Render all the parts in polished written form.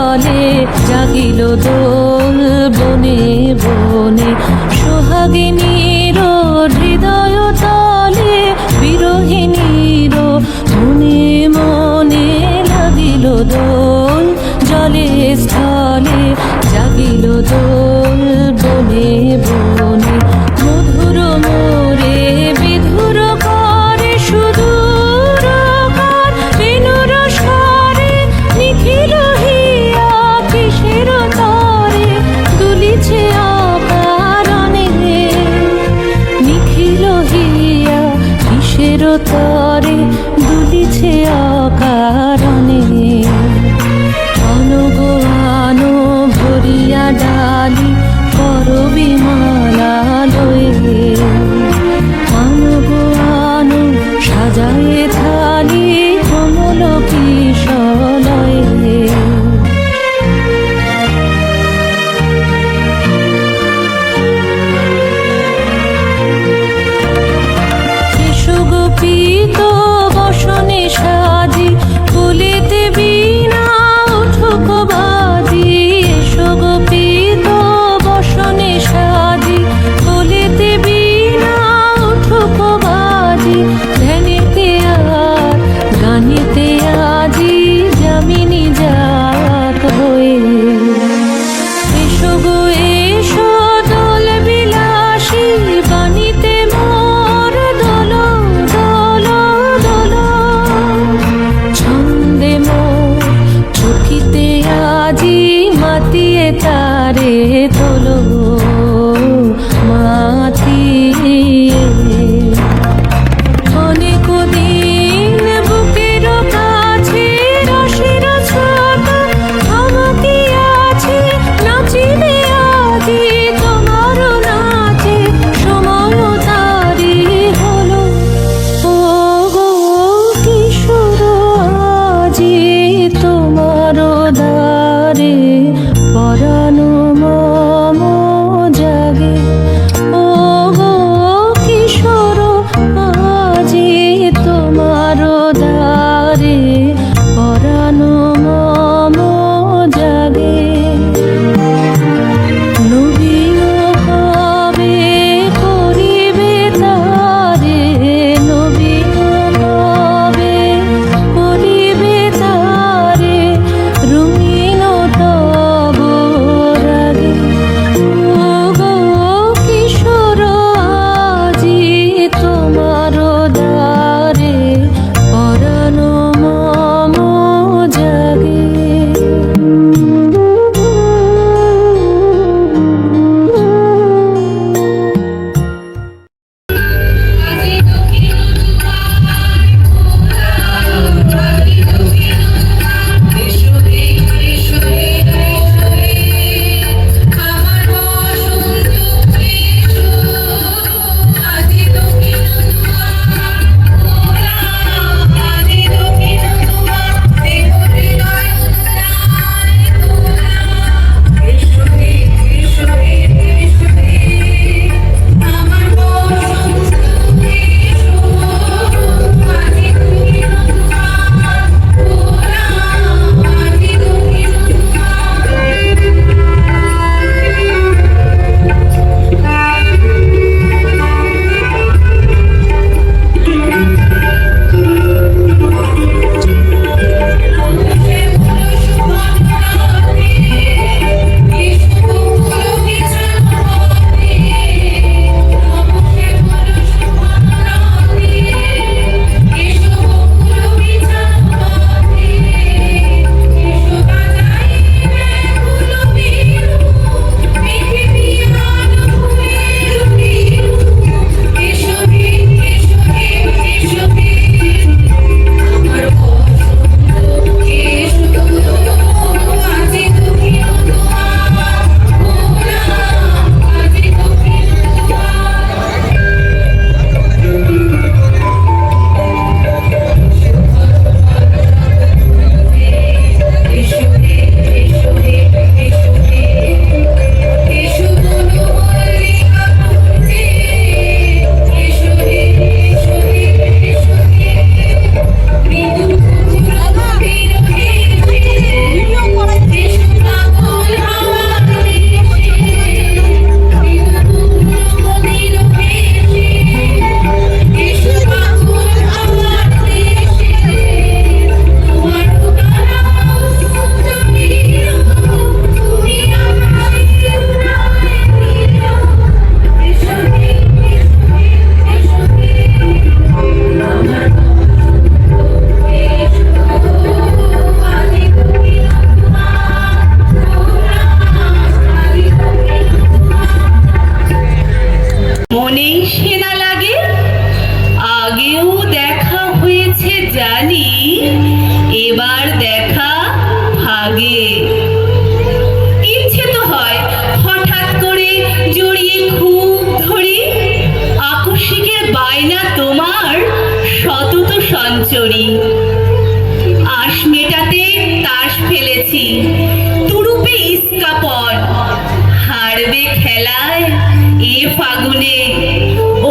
স্থলে জাগিল দোল বনে বনে। সোহাগিনীর হৃদয় তলে বিরহিণীর মনে মনে লাগিল দোল। জলে স্থলে জাগিল দোল বনে বনে। মধুর মোরে বিধুর করে সুদূর কার বেণুর স্বরে নিখিল হিয়া কিসের তরে দুলিছে অকারণে। নিখিল হিয়া কিসের তরে দুলিছে অকারণে। অনগো আনো ভরিয়া ডাল লাগে। ইচ্ছে তো হয় হঠাৎ করে জড়িয়ে খুব ধরি, আকস্মিকের বায়না তোমার সতত সঞ্চরি। আশ মেটাতে তাস ফেলেছি, তুরুপে ইস্কাপন, হারবে খেলায় এ ফাগুনে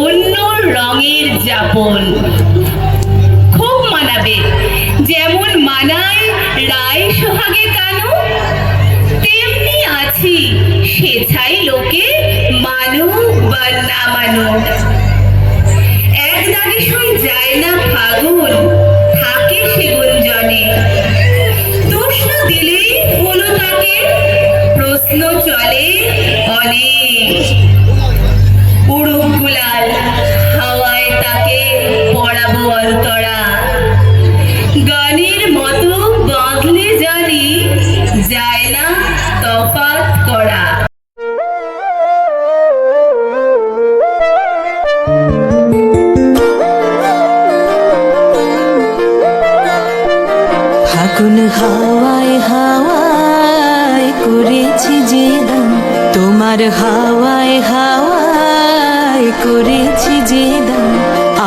অন্য রঙের যাপন। খুব মানাবে, যেমন মানায় রায় সোহাগে কানু, তেমনি আছি সেছাই লোকে মানুক বা না মানুক। এক দাগে সই যায় না ফাগুন, থাকে সেগুন জনে। দোষ না দিলেই হলো তাকে, প্রশ্ন চলে অনেক। উড়ুক গুলাল, হাওয়ায় তাকে পড়াবো অন্তরা। গানের মতো বাঁধলে জানি যায় না তফাৎ করা। ফাগুন হাওয়ায় হাওয়ায় করেছি যে দান, তোমার হাওয়ায় হাওয়ায় করেছি যে দান।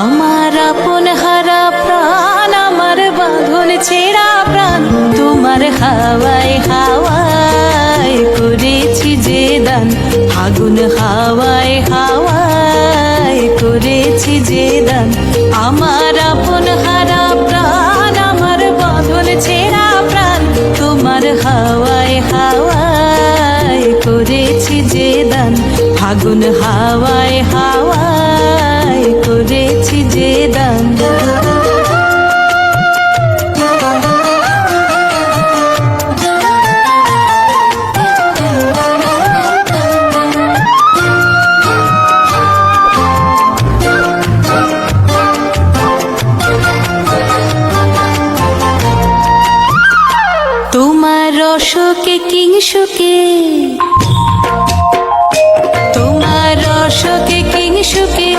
আমার আপন হারা প্রাণ, আমার বাঁধন ছেঁড়া প্রাণ, তোমার হাওয়ায় হাওয়ায় করেছি যে দান। ফাগুন হাওয়ায় হাওয়ায় করেছি যে দান। আমার আপন হারা প্রাণ, আমার বাঁধন ছেঁড়া প্রাণ, তোমার হাওয়ায় হাওয়ায় করেছি যে দান। ফাগুন হাওয়ায় হাওয়ায় করেছি যে দান। তোমার রসকে কিংসুকে, তোমার রসকে কিংসুকে,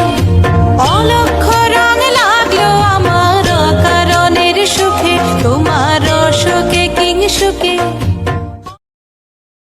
অলক্ষ রং লাগলো আমার অকারণের সুখে। তোমার রসকে কিংসুকে